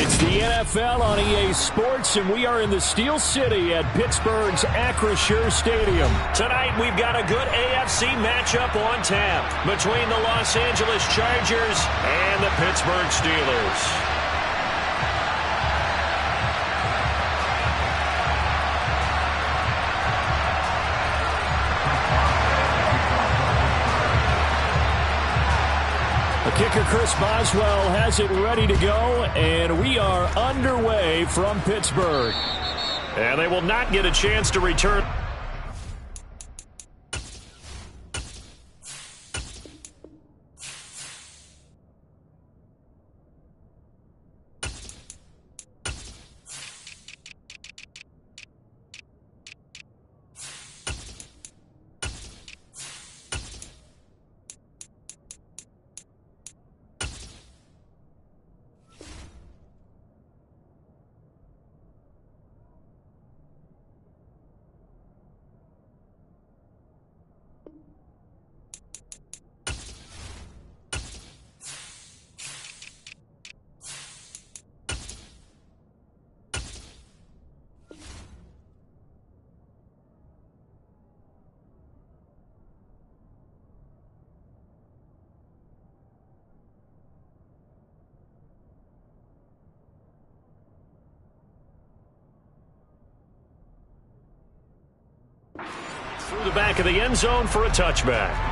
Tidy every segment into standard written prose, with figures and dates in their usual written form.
It's the NFL on EA Sports, and we are in the Steel City at Pittsburgh's Acrisure Stadium. Tonight, we've got a good AFC matchup on tap between the Los Angeles Chargers and the Pittsburgh Steelers. Kicker Chris Boswell has it ready to go, and we are underway from Pittsburgh. And they will not get a chance to return. Through the back of the end zone for a touchback.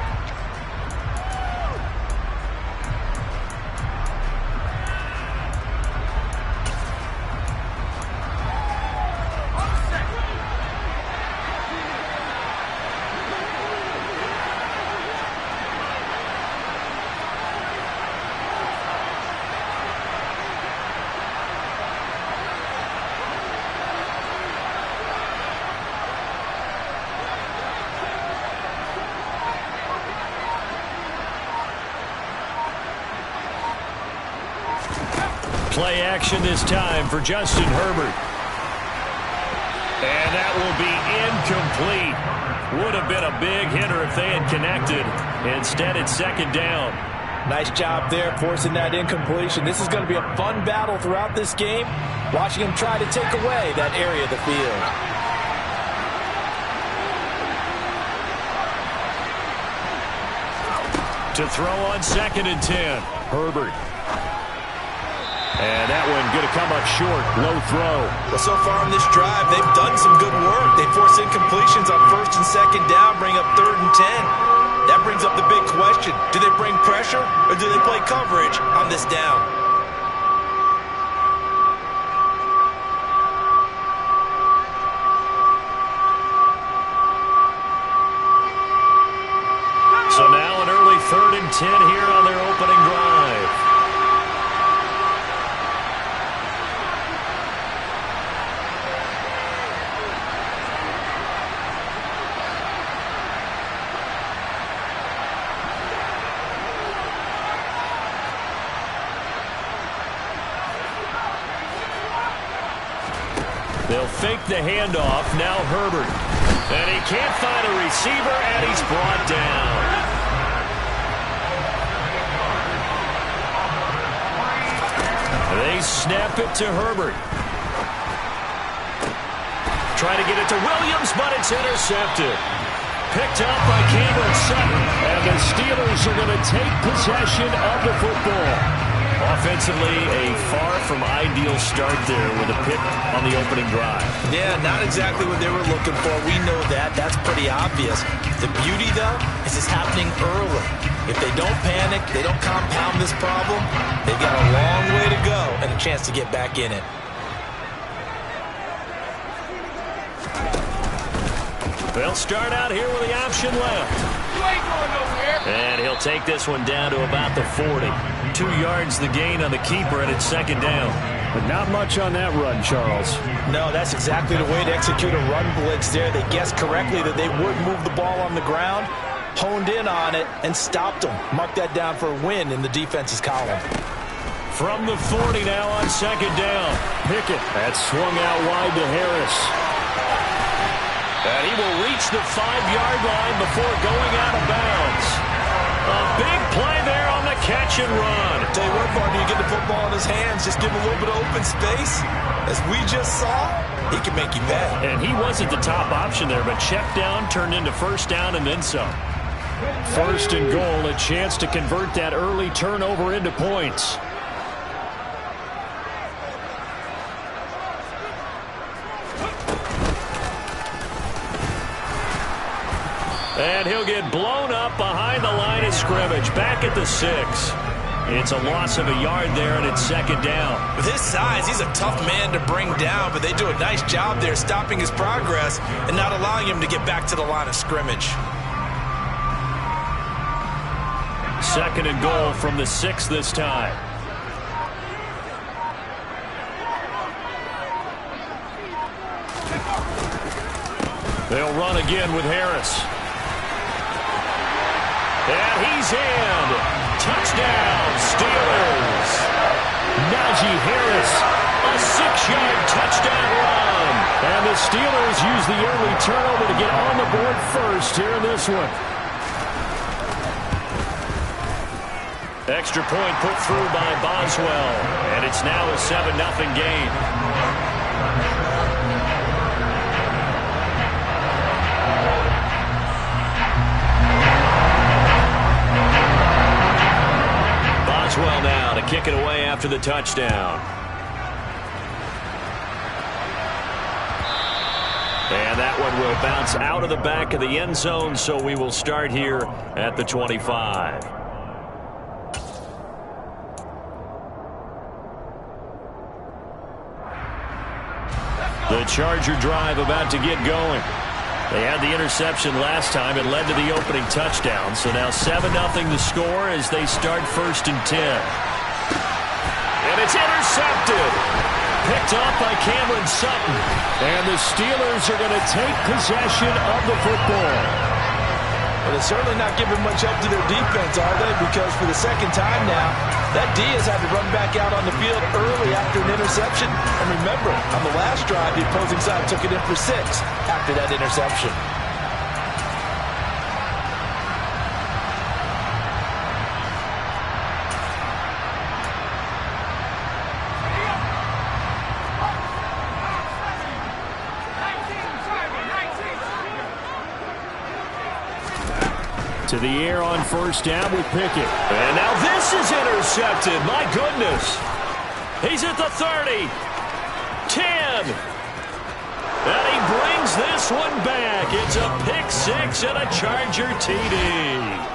Play action this time for Justin Herbert. And that will be incomplete. Would have been a big hitter if they had connected. Instead, it's second down. Nice job there forcing that incompletion. This is going to be a fun battle throughout this game. Watching him try to take away that area of the field. To throw on 2nd and 10. Herbert. And that one going to come up short. Low throw. Well, so far in this drive, they've done some good work. They force incompletions on 1st and 2nd down, bring up 3rd and 10. That brings up the big question. Do they bring pressure or do they play coverage on this down? So now an early 3rd and 10 here on their opening drive. They'll fake the handoff. Now Herbert. And he can't find a receiver, and he's brought down. They snap it to Herbert. Try to get it to Williams, but it's intercepted. Picked up by Cameron Sutton. And the Steelers are going to take possession of the football. Offensively, a far from ideal start there with a pick on the opening drive. Yeah, not exactly what they were looking for. We know that. That's pretty obvious. The beauty, though, is it's happening early. If they don't panic, they don't compound this problem, they've got a long way to go and a chance to get back in it. They'll start out here with the option left. And he'll take this one down to about the 40. 2 yards the gain on the keeper, and it's 2nd down. But not much on that run, Charles. No, that's exactly the way to execute a run blitz there. They guessed correctly that they would move the ball on the ground, honed in on it, and stopped them. Mark that down for a win in the defense's column. From the 40 now on 2nd down. Pickett. That swung out wide to Harris. And he will reach the 5-yard line before going out of bounds. A big play there on the catch and run. Tell you what, partner, you get the football in his hands, just give him a little bit of open space. As we just saw, he can make you pay. And he wasn't the top option there, but check down, turned into first down, and then some. First and goal, a chance to convert that early turnover into points. And he'll get blown up behind the line of scrimmage, back at the 6. It's a loss of a yard there, and it's second down. With his size, he's a tough man to bring down, but they do a nice job there stopping his progress and not allowing him to get back to the line of scrimmage. Second and goal from the 6 this time. They'll run again with Harris. And he's in. Touchdown, Steelers. Najee Harris, a 6-yard touchdown run. And the Steelers use the early turnover to get on the board first here in this one. Extra point put through by Boswell. And it's now a 7-0 game. Boswell now to kick it away after the touchdown. And that one will bounce out of the back of the end zone, so we will start here at the 25. The Charger drive about to get going. They had the interception last time. It led to the opening touchdown. So now 7-0 the score as they start first and 10. And it's intercepted. Picked off by Cameron Sutton. And the Steelers are going to take possession of the football. Well, they're certainly not giving much help to their defense, are they? Because for the second time now, that D has had to run back out on the field early after an interception. And remember, on the last drive, the opposing side took it in for 6 after that interception. To the air on first down with Pickett. And now this is intercepted. My goodness. He's at the 30. 10. And he brings this one back. It's a pick 6 and a Charger TD.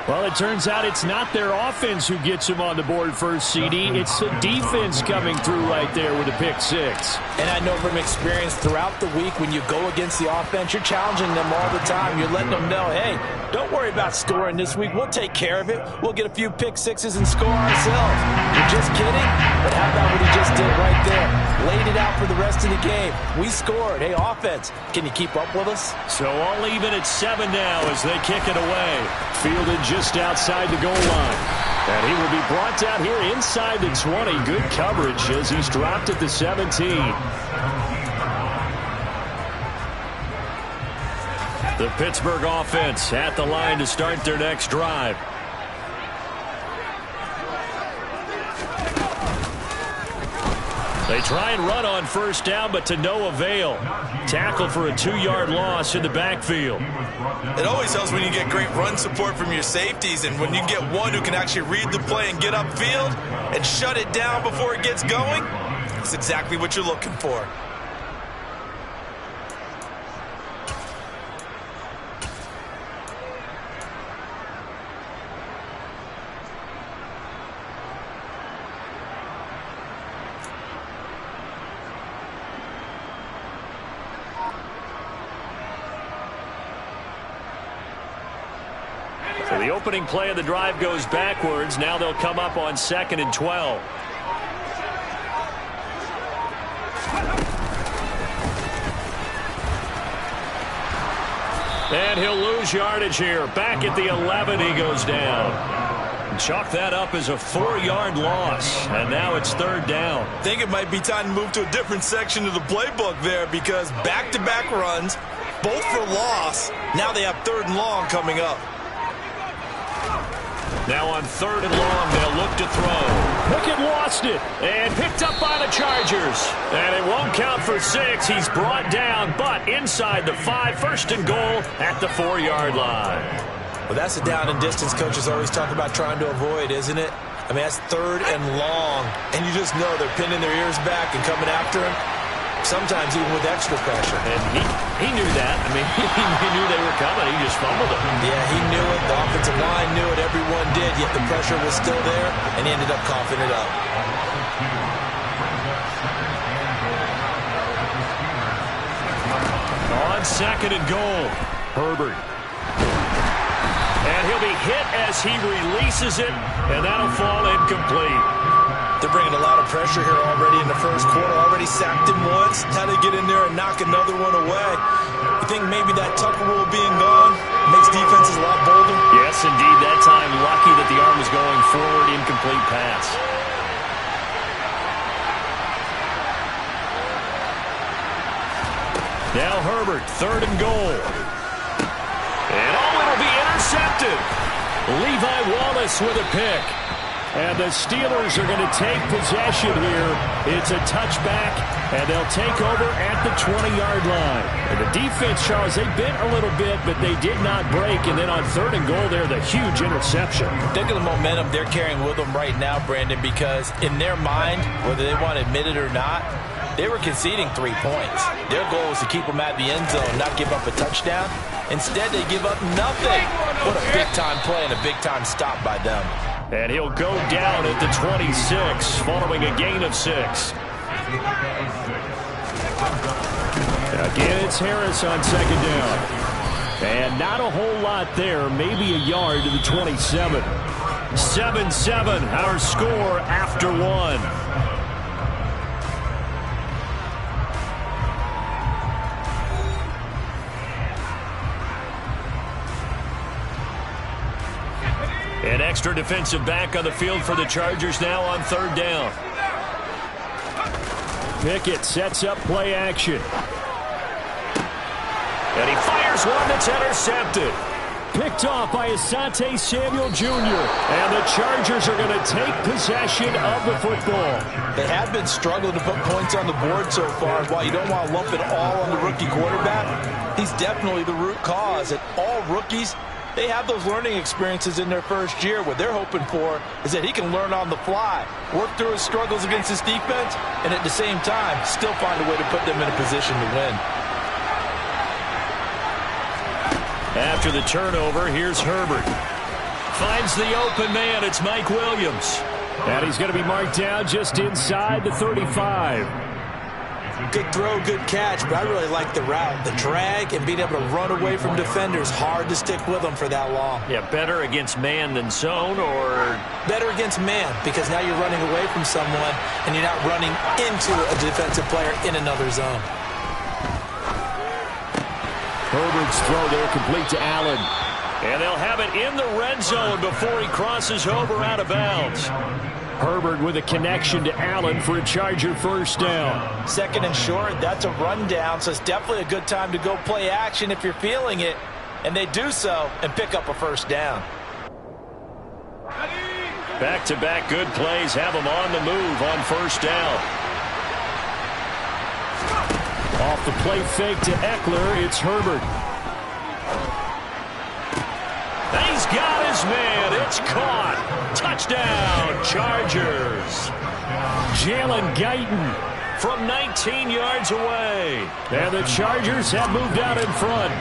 Well, it turns out it's not their offense who gets him on the board first, CD. It's the defense coming through right there with a pick 6. And I know from experience throughout the week when you go against the offense, you're challenging them all the time. You're letting them know, hey, don't worry about scoring this week. We'll take care of it. We'll get a few pick 6s and score ourselves. You're just kidding? But how about what he just did right there? Laid it out for the rest of the game. We scored. Hey, offense, can you keep up with us? So all even at 7 now as they kick it away. Fielded just outside the goal line. And he will be brought down here inside the 20. Good coverage as he's dropped at the 17. The Pittsburgh offense at the line to start their next drive. They try and run on first down, but to no avail. Tackle for a 2-yard loss in the backfield. It always helps when you get great run support from your safeties, and when you get one who can actually read the play and get upfield and shut it down before it gets going, that's exactly what you're looking for. So the opening play of the drive goes backwards. Now they'll come up on 2nd and 12. And he'll lose yardage here. Back at the 11, he goes down. Chalk that up as a 4-yard loss. And now it's 3rd down. I think it might be time to move to a different section of the playbook there, because back-to-back runs, both for loss. Now they have 3rd and long coming up. Now on 3rd and long, they'll look to throw. Pickett lost it. And picked up by the Chargers. And it won't count for 6. He's brought down, but inside the 5. 1st and goal at the 4-yard line. Well, that's the down and distance coaches always talk about trying to avoid, isn't it? I mean, that's 3rd and long. And you just know they're pinning their ears back and coming after him. Sometimes even with extra pressure. And he knew that. I mean, he knew they were coming. He just fumbled it. Yeah, he knew it. The offensive line knew it. Everyone did. Yet the pressure was still there, and he ended up coughing it up. On 2nd and goal, Herbert. And he'll be hit as he releases it, and that'll fall incomplete. They're bringing a lot of pressure here already in the first quarter. Already sacked him once. How to get in there and knock another one away. You think maybe that Tucker rule being gone makes defenses a lot bolder? Yes, indeed. That time, lucky that the arm was going forward. Incomplete pass. Now Herbert, 3rd and goal. And it'll be intercepted. Levi Wallace with a pick. And the Steelers are going to take possession here. It's a touchback, and they'll take over at the 20-yard line. And the defense, Charles, they bent a little bit, but they did not break. And then on 3rd and goal there, the huge interception. Think of the momentum they're carrying with them right now, Brandon, because in their mind, whether they want to admit it or not, they were conceding 3 points. Their goal was to keep them at the end zone, not give up a touchdown. Instead, they give up nothing. What a big-time play and a big-time stop by them. And he'll go down at the 26, following a gain of 6. Again, it's Harris on 2nd down. And not a whole lot there, maybe a yard to the 27. 7-7, our score after 1. An extra defensive back on the field for the Chargers now on 3rd down. Pickett sets up play action. And he fires one that's intercepted. Picked off by Asante Samuel Jr. And the Chargers are going to take possession of the football. They have been struggling to put points on the board so far. While you don't want to lump it all on the rookie quarterback, he's definitely the root cause. And all rookies, they have those learning experiences in their first year. What they're hoping for is that he can learn on the fly, work through his struggles against his defense, and at the same time, still find a way to put them in a position to win. After the turnover, here's Herbert. Finds the open man. It's Mike Williams. And he's going to be marked down just inside the 35. Good throw, good catch, but I really like the route. The drag and being able to run away from defenders, hard to stick with them for that long. Yeah, better against man than zone, or? Better against man, because now you're running away from someone and you're not running into a defensive player in another zone. Herbert's throw there complete to Allen. And they'll have it in the red zone before he crosses over out of bounds. Herbert with a connection to Allen for a Charger 1st down. 2nd and short, that's a rundown, so it's definitely a good time to go play action if you're feeling it. And they do so and pick up a 1st down. Back-to-back good plays have them on the move on 1st down. Off the play fake to Eckler, it's Herbert. He's got his man. It's caught. Touchdown, Chargers. Jalen Guyton from 19 yards away. And the Chargers have moved out in front.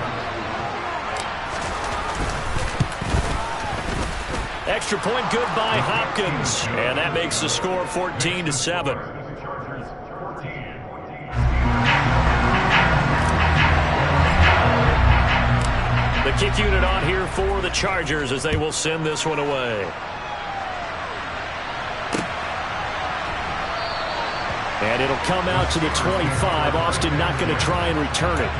Extra point good by Hopkins. And that makes the score 14-7. The kick unit on here for the Chargers as they will send this one away. And it'll come out to the 25. Austin not going to try and return it.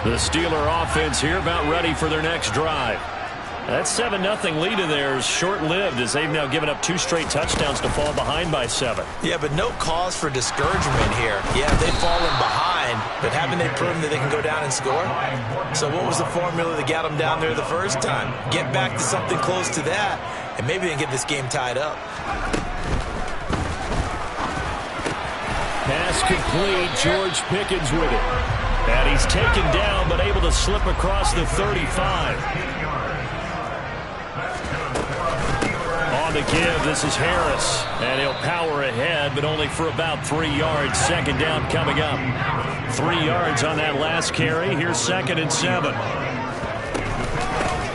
The Steeler offense here about ready for their next drive. That 7-0 lead of theirs short-lived as they've now given up 2 straight touchdowns to fall behind by 7. Yeah, but no cause for discouragement here. Yeah, they've fallen behind, but haven't they proven that they can go down and score? So what was the formula that got them down there the first time? Get back to something close to that, and maybe they can get this game tied up. Pass complete. George Pickens with it. And he's taken down, but able to slip across the 35. On the give, this is Harris. And he'll power ahead, but only for about 3 yards. Second down coming up. 3 yards on that last carry. Here's 2nd and 7.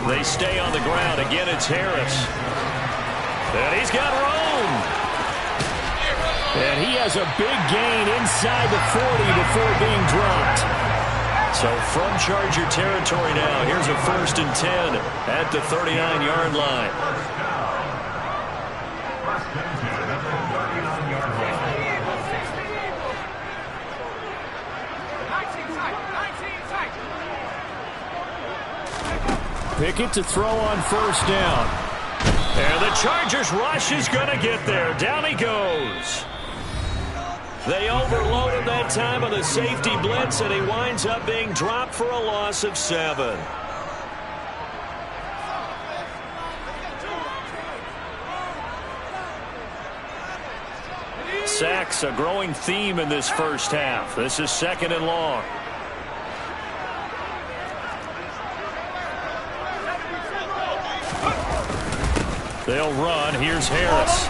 They stay on the ground. Again, it's Harris. And he's got room. And he has a big gain inside the 40 before being dropped. So from Charger territory now, here's a 1st and 10 at the 39-yard line. Pickett to throw on 1st down. And the Chargers rush is going to get there. Down he goes. They overload him that time on the safety blitz, and he winds up being dropped for a loss of 7. Sacks, a growing theme in this first half. This is 2nd and long. They'll run. Here's Harris.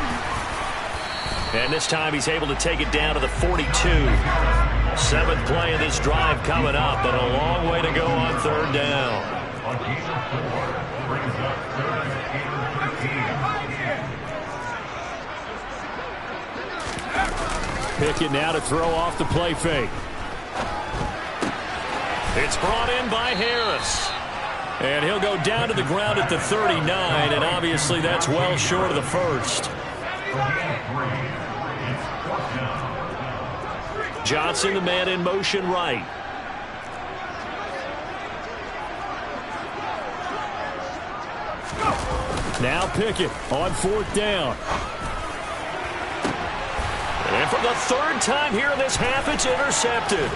And this time he's able to take it down to the 42. 7th play of this drive coming up, but a long way to go on 3rd down. Pickett now to throw off the play fake. It's brought in by Harris. And he'll go down to the ground at the 39, and obviously that's well short of the 1st. Johnson, the man in motion right. Now Pickett on 4th down. And for the 3rd time here in this half, it's intercepted.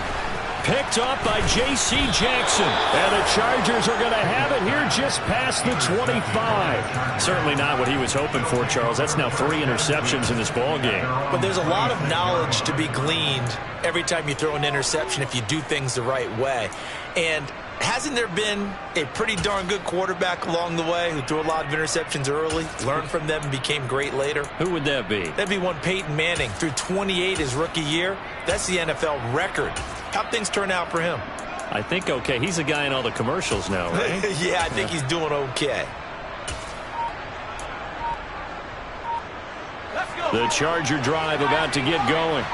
Picked up by J.C. Jackson. And the Chargers are going to have it here just past the 25. Certainly not what he was hoping for, Charles. That's now 3 interceptions in this ball game. But there's a lot of knowledge to be gleaned every time you throw an interception if you do things the right way. And hasn't there been a pretty darn good quarterback along the way who threw a lot of interceptions early, learned from them, and became great later? Who would that be? That'd be one Peyton Manning. Threw 28 his rookie year. That's the NFL record. How'd things turn out for him? I think okay. He's a guy in all the commercials now, right? Yeah, I think he's doing okay. The Charger drive about to get going.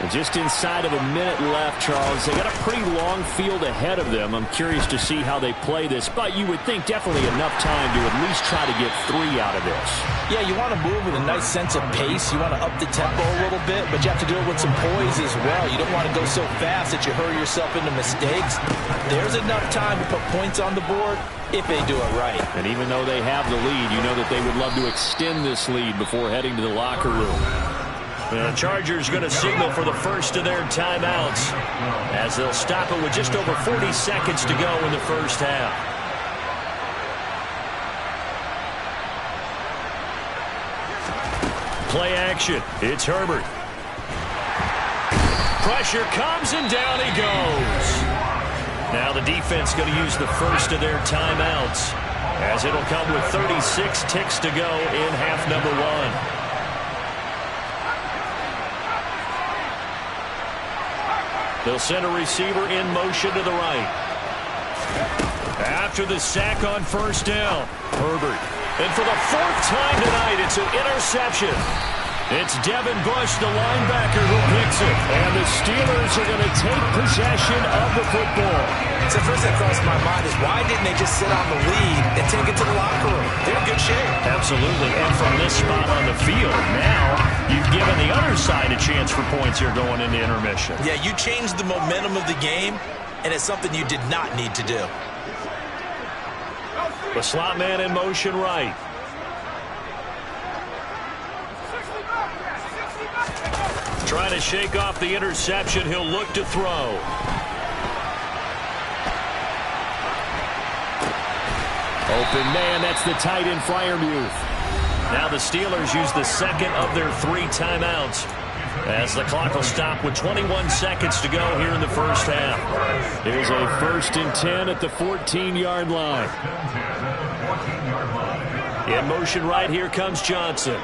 And just inside of a minute left, Charles. They got a pretty long field ahead of them. I'm curious to see how they play this, but you would think definitely enough time to at least try to get 3 out of this. Yeah, you want to move with a nice sense of pace. You want to up the tempo a little bit, but you have to do it with some poise as well. You don't want to go so fast that you hurry yourself into mistakes. There's enough time to put points on the board if they do it right. And even though they have the lead, you know that they would love to extend this lead before heading to the locker room. The Chargers going to signal for the first of their timeouts as they'll stop it with just over 40 seconds to go in the first half. Play action. It's Herbert. Pressure comes and down he goes. Now the defense going to use the first of their timeouts as it'll come with 36 ticks to go in half number 1. They'll send a receiver in motion to the right. After the sack on 1st down, Herbert. And for the 4th time tonight, it's an interception. It's Devin Bush, the linebacker, who picks it. And the Steelers are going to take possession of the football. So first that crossed my mind is why didn't they just sit on the lead and take it to the locker room? They're in good shape. Absolutely. And from this spot on the field, now you've given the other side a chance for points here going into intermission. Yeah, you changed the momentum of the game, and it's something you did not need to do. The slot man in motion right. Trying to shake off the interception. He'll look to throw. Open man, that's the tight end Freiermuth. Now the Steelers use the second of their 3 timeouts as the clock will stop with 21 seconds to go here in the first half. Here's a 1st and 10 at the 14-yard line. In motion right, here comes Johnson.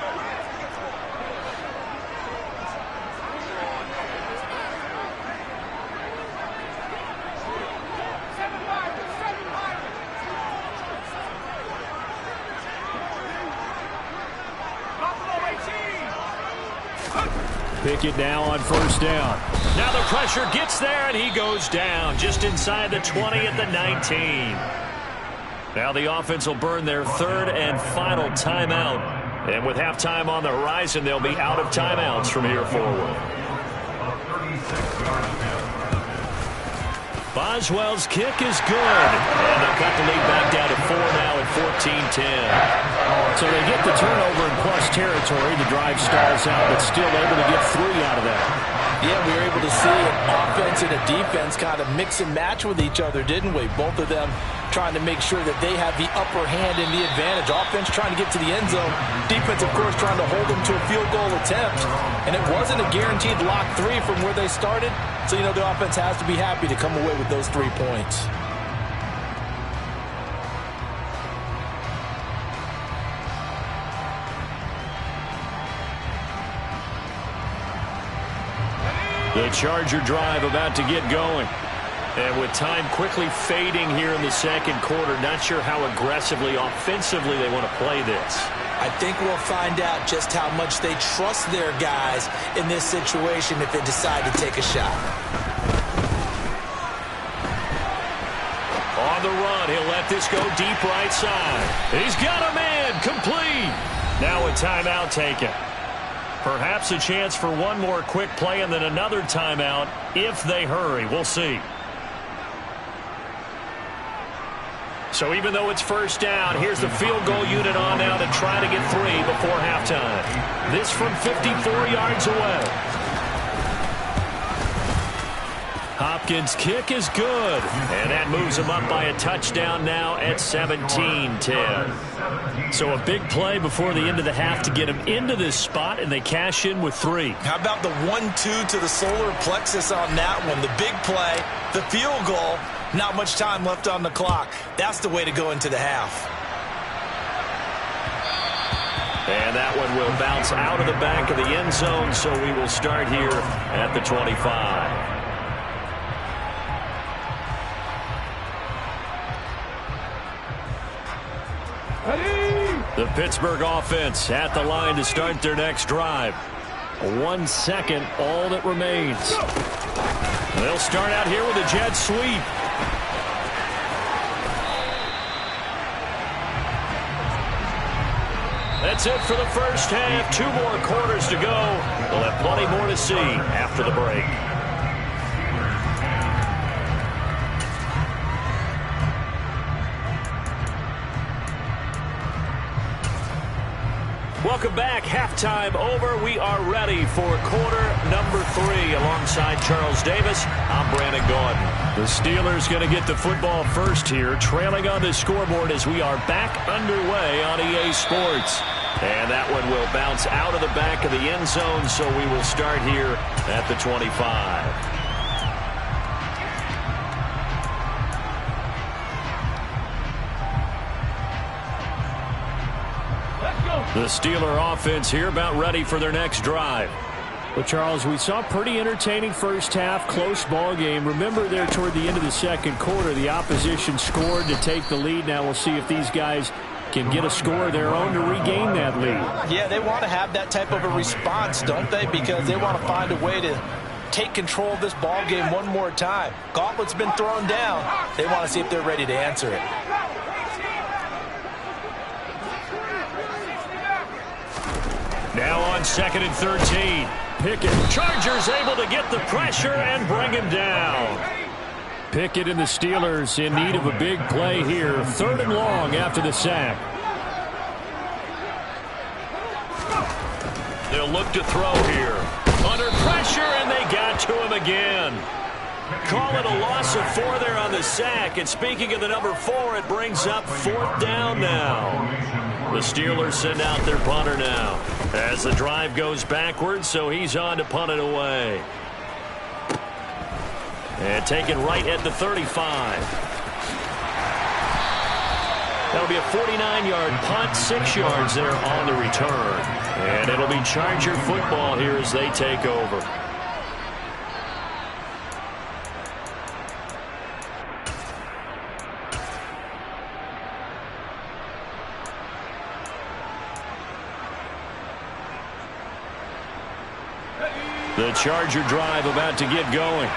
Pickett now on 1st down. Now the pressure gets there, and he goes down just inside the 20 at the 19. Now the offense will burn their 3rd and final timeout. And with halftime on the horizon, they'll be out of timeouts from here forward. Boswell's kick is good. And they'll cut the lead back down to 4 now at 14-10. So they get the turnover in plus territory. The drive stalls out, but still able to get 3 out of that. Yeah, we were able to see an offense and a defense kind of mix and match with each other, didn't we? Both of them trying to make sure that they have the upper hand and the advantage. Offense trying to get to the end zone. Defense, of course, trying to hold them to a field goal attempt. And it wasn't a guaranteed lock 3 from where they started. So, you know, the offense has to be happy to come away with those 3 points. The Charger drive about to get going. And with time quickly fading here in the second quarter, not sure how aggressively, offensively they want to play this. I think we'll find out just how much they trust their guys in this situation if they decide to take a shot. On the run, he'll let this go deep right side. He's got a man, complete. Now a timeout taken. Perhaps a chance for one more quick play and then another timeout if they hurry. We'll see. So even though it's 1st down, here's the field goal unit on now to try to get 3 before halftime. This from 54 yards away. Hopkins' kick is good. And that moves him up by a touchdown now at 17-10. So a big play before the end of the half to get him into this spot, and they cash in with 3. How about the 1-2 to the solar plexus on that one? The big play, the field goal, not much time left on the clock. That's the way to go into the half. And that one will bounce out of the back of the end zone, so we will start here at the 25. The Pittsburgh offense at the line to start their next drive. 1 second, all that remains. They'll start out here with a jet sweep. That's it for the first half. 2 more quarters to go. We'll have plenty more to see after the break. Welcome back. Halftime over. We are ready for quarter number 3. Alongside Charles Davis, I'm Brandon Gordon. The Steelers going to get the football first here, trailing on the scoreboard as we are back underway on EA Sports. And that one will bounce out of the back of the end zone, so we will start here at the 25. The Steeler offense here about ready for their next drive. Well, Charles, we saw a pretty entertaining first half, close ball game. Remember there toward the end of the second quarter, the opposition scored to take the lead. Now we'll see if these guys can get a score of their own to regain that lead. Yeah, they want to have that type of a response, don't they? Because they want to find a way to take control of this ball game one more time. Gauntlet's been thrown down. They want to see if they're ready to answer it. Now on 2nd and 13. Pickett. Chargers able to get the pressure and bring him down. Pickett and the Steelers in need of a big play here. 3rd and long after the sack. They'll look to throw here. Under pressure, and they got to him again. Call it a loss of 4 there on the sack. And speaking of the number 4, it brings up 4th down now. The Steelers send out their punter now as the drive goes backwards, so he's on to punt it away. And taken right at the 35. That'll be a 49-yard punt, 6 yards there on the return. And it'll be Charger football here as they take over. The Charger drive about to get going.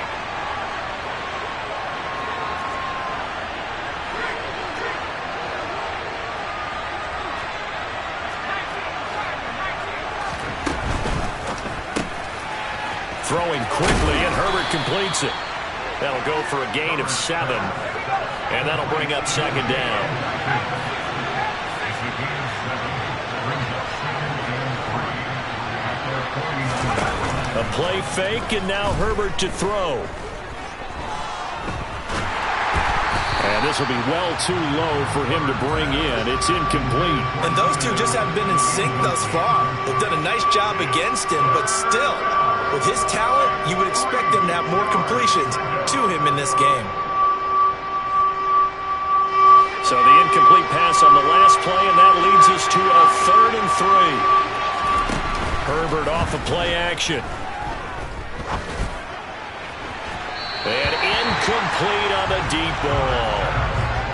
Throwing quickly, and Herbert completes it. That'll go for a gain of 7, and that'll bring up 2nd down. A play fake, and now Herbert to throw. And this will be well too low for him to bring in. It's incomplete. And those two just haven't been in sync thus far. They've done a nice job against him, but still, with his talent, you would expect them to have more completions to him in this game. So the incomplete pass on the last play, and that leads us to a 3rd and 3. Herbert off of play action. And incomplete on the deep ball.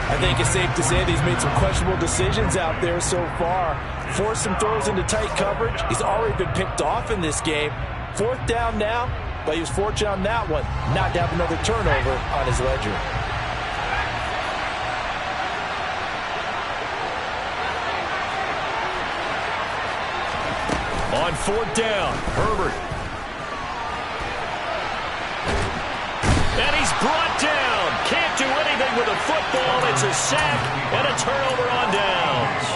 I think it's safe to say that he's made some questionable decisions out there so far. Forced some throws into tight coverage. He's already been picked off in this game. 4th down now, but he was fortunate on that one not to have another turnover on his ledger. On 4th down, Herbert. And he's brought down. Can't do anything with a football. It's a sack and a turnover on downs.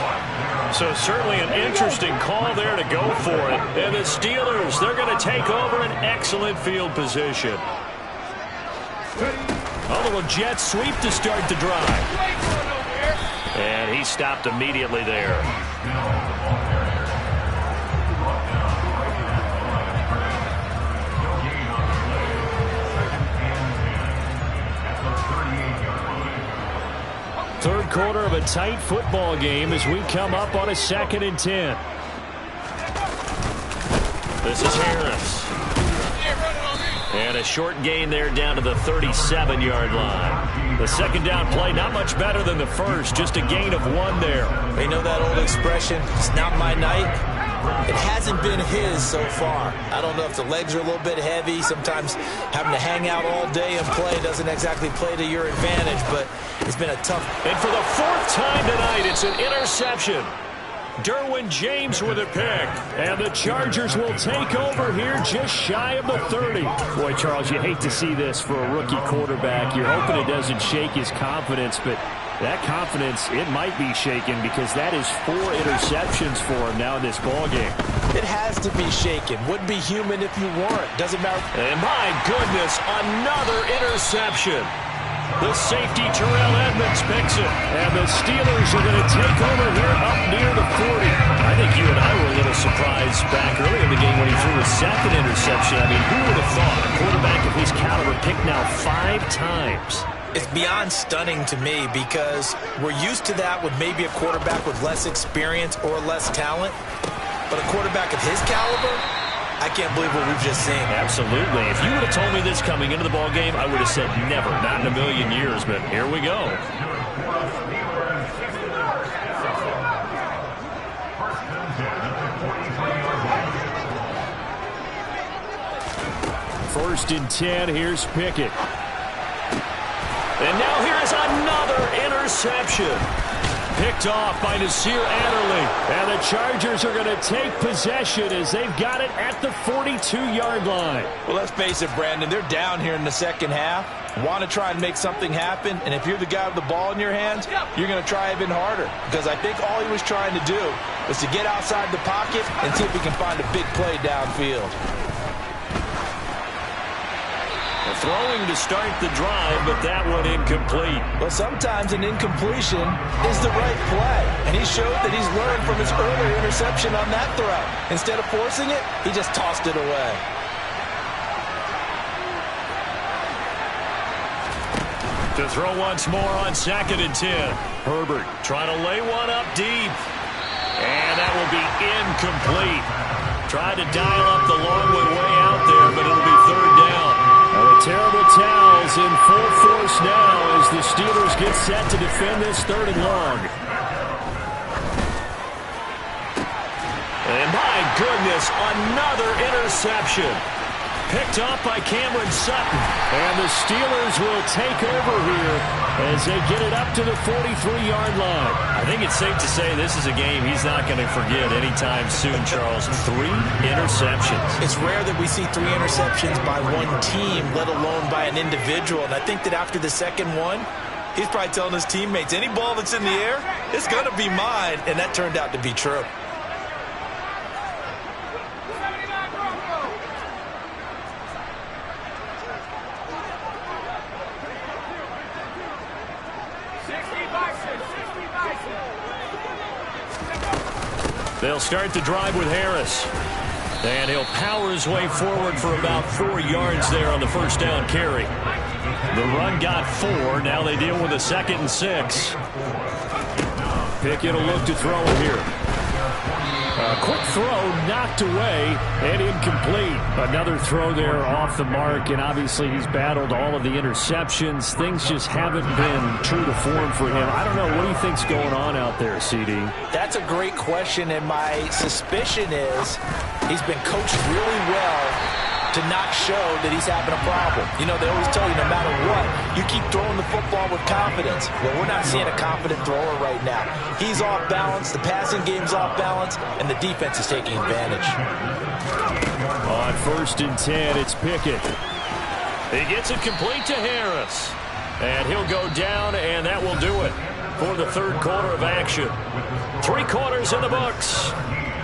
So certainly an interesting call there to go for it. And the Steelers, they're going to take over an excellent field position. A little jet sweep to start the drive. And he stopped immediately there. Third quarter of a tight football game as we come up on a 2nd and 10. This is Harris. And a short gain there down to the 37-yard line. The 2nd down play not much better than the first, just a gain of 1 there. You know that old expression, it's not my night? It hasn't been his so far. I don't know if the legs are a little bit heavy. Sometimes having to hang out all day and play doesn't exactly play to your advantage, but it's been a tough. And for the 4th time tonight, it's an interception. Derwin James with a pick. And the Chargers will take over here just shy of the 30. Boy, Charles, you hate to see this for a rookie quarterback. You're hoping it doesn't shake his confidence, but that confidence, it might be shaken because that is 4 interceptions for him now in this ballgame. It has to be shaken. Wouldn't be human if you weren't. Doesn't matter. And my goodness, another interception. The safety, Terrell Edmonds, picks it. And the Steelers are going to take over here up near the 40. I think you and I were a little surprised back earlier in the game when he threw his 2nd interception. I mean, who would have thought a quarterback of his caliber picked now 5 times? It's beyond stunning to me because we're used to that with maybe a quarterback with less experience or less talent. But a quarterback of his caliber, I can't believe what we've just seen. Absolutely. If you would have told me this coming into the ball game, I would have said never, not in a million years. But here we go. First and 10, here's Pickett. And now here's another interception. Picked off by Nasir Adderley. And the Chargers are going to take possession as they've got it at the 42-yard line. Well, let's face it, Brandon. They're down here in the second half. Want to try and make something happen. And if you're the guy with the ball in your hands, you're going to try even harder. Because I think all he was trying to do was to get outside the pocket and see if he can find a big play downfield. Throwing to start the drive, but that one incomplete. Well, sometimes an incompletion is the right play. And he showed that he's learned from his earlier interception on that throw. Instead of forcing it, he just tossed it away. To throw once more on 2nd and 10. Herbert trying to lay one up deep. And that will be incomplete. Tried to dial up the long way out there, but it'll be 3rd down. And the terrible towels in full force now as the Steelers get set to defend this 3rd and long. And my goodness, another interception. Picked off by Cameron Sutton. And the Steelers will take over here as they get it up to the 43-yard line. I think it's safe to say this is a game he's not going to forget anytime soon, Charles. 3 interceptions. It's rare that we see 3 interceptions by one team, let alone by an individual. And I think that after the second one, he's probably telling his teammates, any ball that's in the air, it's going to be mine. And that turned out to be true. They'll start the drive with Harris. And he'll power his way forward for about 4 yards there on the 1st down carry. The run got 4. Now they deal with a 2nd and 6. Pickett will look to throw it here. A quick throw knocked away and incomplete. Another throw there off the mark, and obviously he's battled all of the interceptions. Things just haven't been true to form for him. I don't know. What do you think's going on out there, CD? That's a great question, and my suspicion is he's been coached really well to not show that he's having a problem. You know, they always tell you no matter what, you keep throwing the football with confidence. Well, we're not seeing a confident thrower right now. He's off balance, the passing game's off balance, and the defense is taking advantage. On 1st and 10, it's Pickett. He gets it complete to Harris. And he'll go down, and that will do it for the 3rd quarter of action. 3 quarters in the books.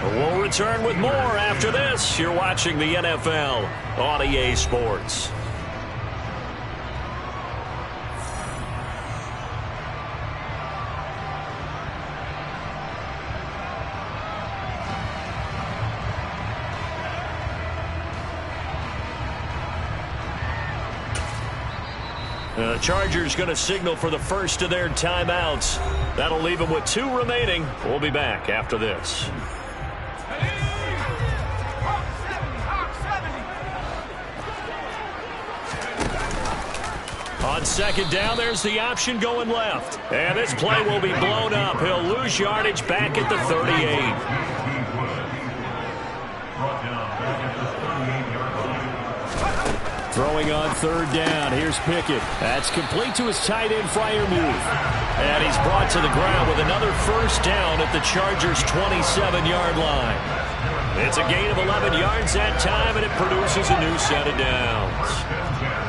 We'll return with more after this. You're watching the NFL on EA Sports. The Chargers going to signal for the first of their timeouts. That'll leave them with 2 remaining. We'll be back after this. On 2nd down, there's the option going left. And this play will be blown up. He'll lose yardage back at the 38. Throwing on 3rd down. Here's Pickett. That's complete to his tight end, Freiermuth. And he's brought to the ground with another 1st down at the Chargers' 27-yard line. It's a gain of 11 yards that time, and it produces a new set of downs.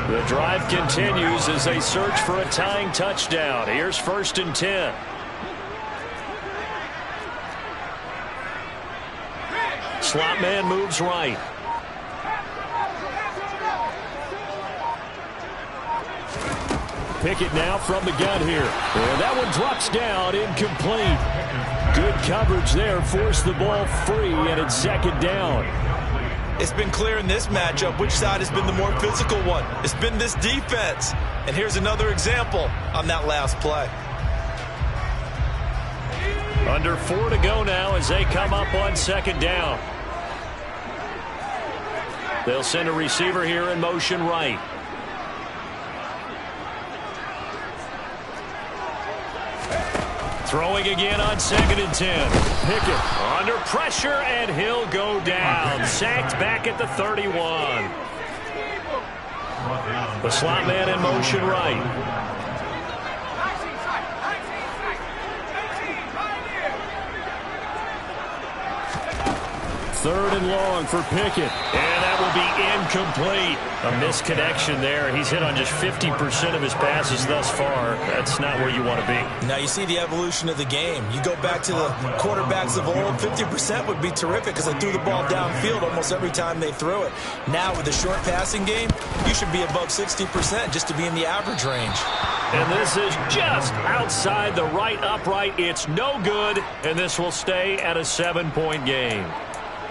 The drive continues as they search for a tying touchdown. Here's 1st and 10. Slot man moves right. Pickett now from the gun here. And that one drops down, incomplete. Good coverage there, forced the ball free, and it's 2nd down. It's been clear in this matchup which side has been the more physical one. It's been this defense. And here's another example on that last play. Under 4 to go now as they come up on 2nd down. They'll send a receiver here in motion right. Throwing again on 2nd and 10. Pickett under pressure, and he'll go down. Sacked back at the 31. The slot man in motion right. 3rd and long for Pickett. And that will be incomplete. A misconnection there. He's hit on just 50% of his passes thus far. That's not where you want to be. Now you see the evolution of the game. You go back to the quarterbacks of old, 50% would be terrific because they threw the ball downfield almost every time they threw it. Now with the short passing game, you should be above 60% just to be in the average range. And this is just outside the right upright. It's no good, and this will stay at a 7-point game.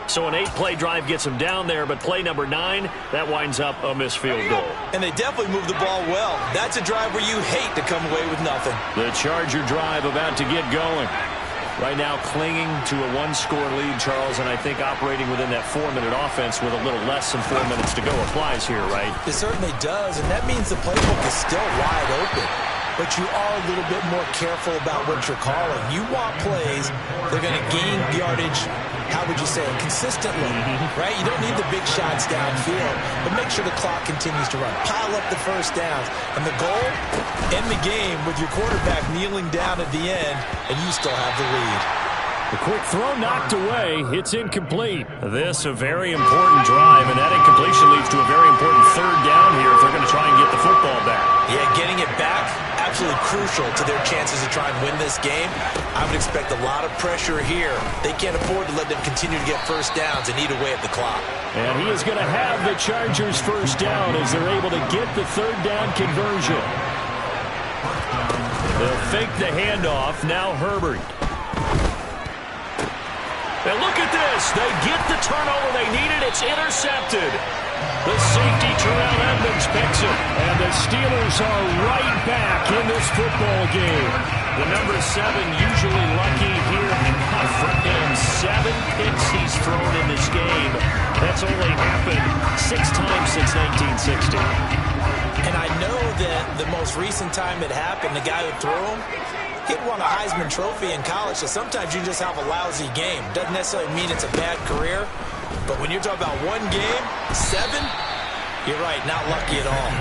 So an 8-play drive gets him down there, but play number 9, that winds up a missed field goal. And they definitely moved the ball well. That's a drive where you hate to come away with nothing. The Charger drive about to get going. Right now clinging to a 1-score lead, Charles, and I think operating within that 4-minute offense with a little less than 4 minutes to go applies here, right? It certainly does, and that means the playbook is still wide open. But you are a little bit more careful about what you're calling. You want plays that are going to gain yardage, how would you say it, consistently, right? You don't need the big shots downfield, but make sure the clock continues to run. Pile up the first downs. And the goal, end the game with your quarterback kneeling down at the end, and you still have the lead. The quick throw knocked away. It's incomplete. This a very important drive, and that incompletion leads to a very important 3rd down here if they're going to try and get the football back. Yeah, getting it back, absolutely crucial to their chances to try and win this game. I would expect a lot of pressure here. They can't afford to let them continue to get first downs and eat away at the clock. And he is going to have the Chargers first down as they're able to get the 3rd down conversion. They'll fake the handoff. Now Herbert. And look at this. They get the turnover they needed. It's intercepted. The safety, Terrell Edmonds, picks it. And the Steelers are right back in this football game. The number 7 usually lucky here. For him, 7 picks he's thrown in this game. That's only happened 6 times since 1960. And I know that the most recent time it happened, the guy who threw him, he won a Heisman Trophy in college, so sometimes you just have a lousy game. Doesn't necessarily mean it's a bad career, but when you're talking about one game, 7, you're right, not lucky at all.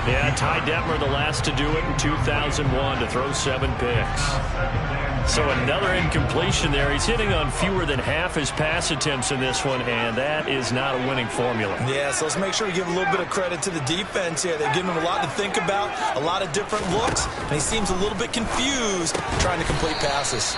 Yeah, Ty Detmer, the last to do it in 2001, to throw 7 picks. So another incompletion there. He's hitting on fewer than half his pass attempts in this one, and that is not a winning formula. Yeah, so let's make sure we give a little bit of credit to the defense here. They've given him a lot to think about, a lot of different looks, and he seems a little bit confused trying to complete passes.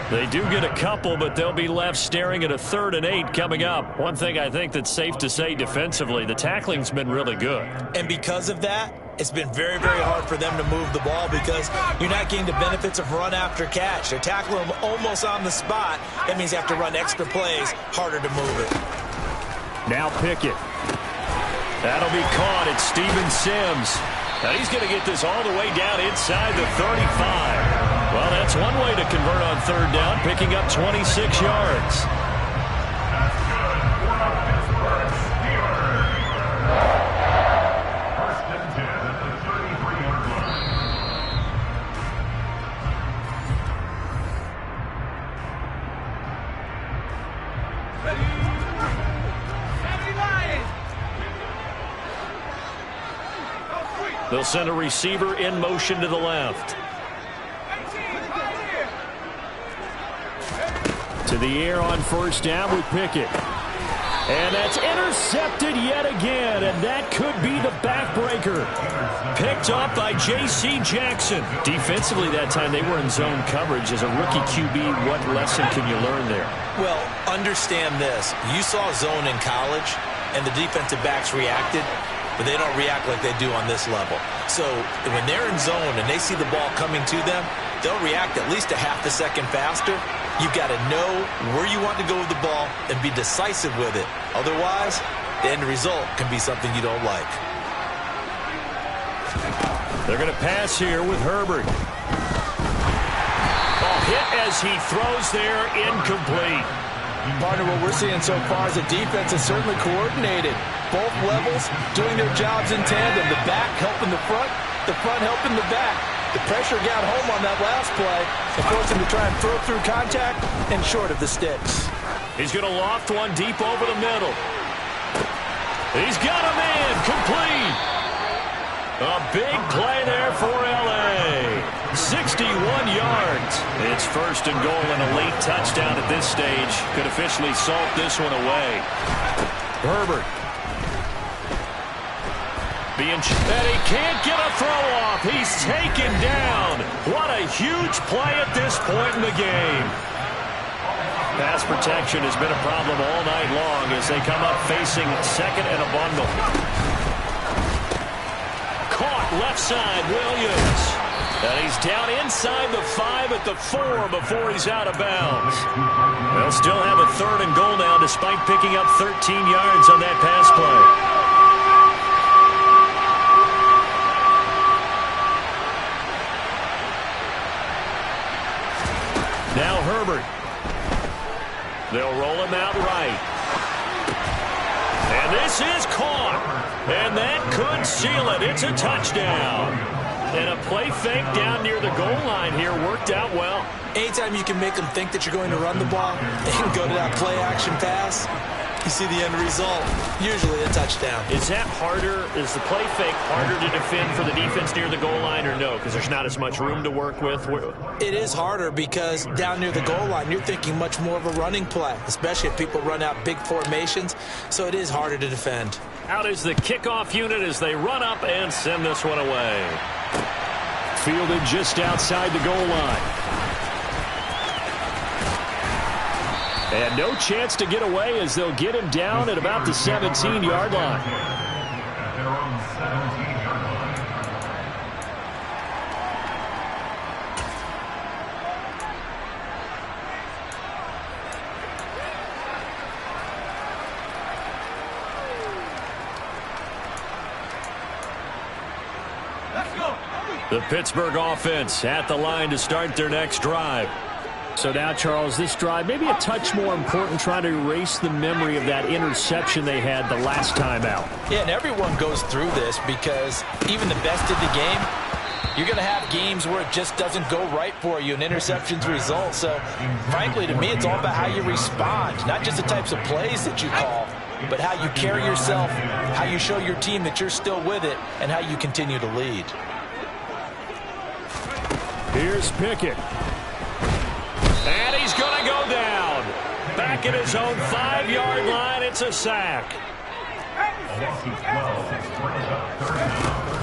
They do get a couple, but they'll be left staring at a 3rd and 8 coming up. One thing I think that's safe to say defensively, the tackling's been really good. And because of that, it's been very, very hard for them to move the ball because you're not getting the benefits of run after catch. They're tackling them almost on the spot. That means you have to run extra plays, harder to move it. Now Pickett. That'll be caught. It's Steven Sims. Now he's going to get this all the way down inside the 35. Well, that's one way to convert on 3rd down, picking up 26 yards. They'll send a receiver in motion to the left. To the air on 1st down with Pickett. And that's intercepted yet again, and that could be the backbreaker. Picked up by J.C. Jackson. Defensively that time, they were in zone coverage. As a rookie QB, what lesson can you learn there? Well, understand this. You saw zone in college, and the defensive backs reacted, but they don't react like they do on this level. So when they're in zone and they see the ball coming to them, they'll react at least a half a second faster. You've got to know where you want to go with the ball and be decisive with it. Otherwise, the end result can be something you don't like. They're going to pass here with Herbert. Oh, hit as he throws there, incomplete. Partner, what we're seeing so far is the defense is certainly coordinated. Both levels doing their jobs in tandem. The back helping the front helping the back. The pressure got home on that last play and forced him to try and throw through contact and short of the sticks. He's going to loft one deep over the middle. He's got a man complete. A big play there for L.A. 61 yards. It's first and goal and a late touchdown at this stage. Could officially salt this one away. Herbert. And he can't get a throw off. He's taken down. What a huge play at this point in the game. Pass protection has been a problem all night long as they come up facing second and a bundle. Caught left side, Williams. And he's down inside the 5 at the 4 before he's out of bounds. They'll still have a third and goal now despite picking up 13 yards on that pass play. Now Herbert. They'll roll him out right. And this is caught. And that could seal it. It's a touchdown. And a play fake down near the goal line here worked out well. Anytime you can make them think that you're going to run the ball and go to that play-action pass, you see the end result, usually a touchdown. Is that harder? Is the play fake harder to defend for the defense near the goal line or no? Because there's not as much room to work with. It is harder because down near the goal line, you're thinking much more of a running play, especially if people run out big formations. So it is harder to defend. Out is the kickoff unit as they run up and send this one away. Fielded just outside the goal line. And no chance to get away as they'll get him down at about the 17-yard line. Let's go. The Pittsburgh offense at the line to start their next drive. So now, Charles, this drive maybe a touch more important, trying to erase the memory of that interception they had the last time out. Yeah, and everyone goes through this because even the best in the game, you're going to have games where it just doesn't go right for you and interceptions result. So, frankly, to me, it's all about how you respond, not just the types of plays that you call, but how you carry yourself, how you show your team that you're still with it, and how you continue to lead. Here's Pickett. And he's going to go down. Back at his own 5-yard line, it's a sack.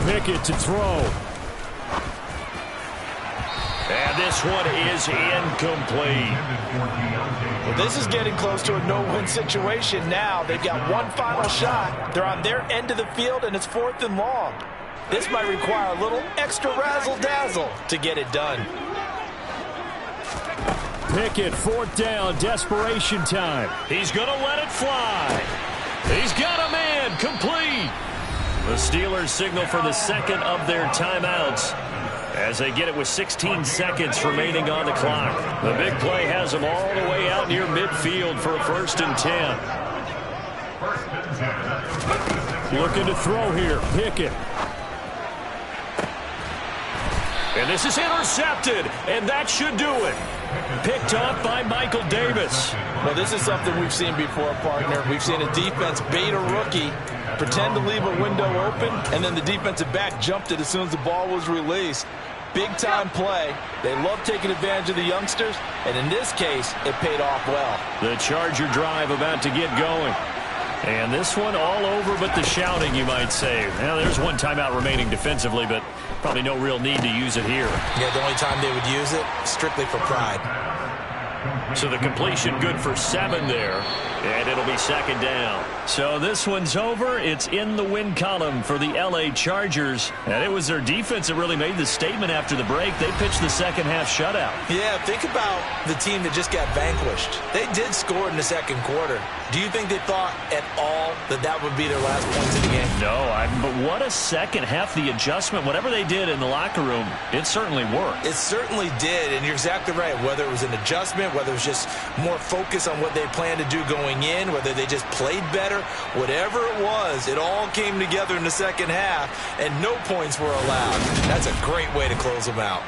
Pickett to throw. And this one is incomplete. Well, this is getting close to a no-win situation now. They've got one final shot. They're on their end of the field, and it's 4th and long. This might require a little extra razzle-dazzle to get it done. Pickett, 4th down, desperation time. He's going to let it fly. He's got a man, complete. The Steelers signal for the second of their timeouts as they get it with 16 seconds remaining on the clock. The big play has them all the way out near midfield for a 1st and 10. Looking to throw here, Pickett. And this is intercepted, and that should do it. Picked off by Michael Davis. Well, this is something we've seen before, partner. We've seen a defense bait a rookie, pretend to leave a window open, and then the defensive back jumped it as soon as the ball was released. Big-time play. They love taking advantage of the youngsters, and in this case, it paid off well. The Charger drive about to get going. And this one all over but the shouting, you might say. Now, there's one timeout remaining defensively, but probably no real need to use it here. Yeah, the only time they would use it, strictly for pride. So the completion good for 7 there, and it'll be 2nd down. So this one's over. It's in the win column for the L.A. Chargers. And it was their defense that really made the statement after the break. They pitched the second half shutout. Yeah, think about the team that just got vanquished. They did score in the second quarter. Do you think they thought at all that that would be their last points of the game? No, but what a second half. The adjustment, whatever they did in the locker room, it certainly worked. It certainly did, and you're exactly right. Whether it was an adjustment, whether it was just more focus on what they planned to do going in, whether they just played better, whatever it was, it all came together in the second half, and no points were allowed. That's a great way to close them out.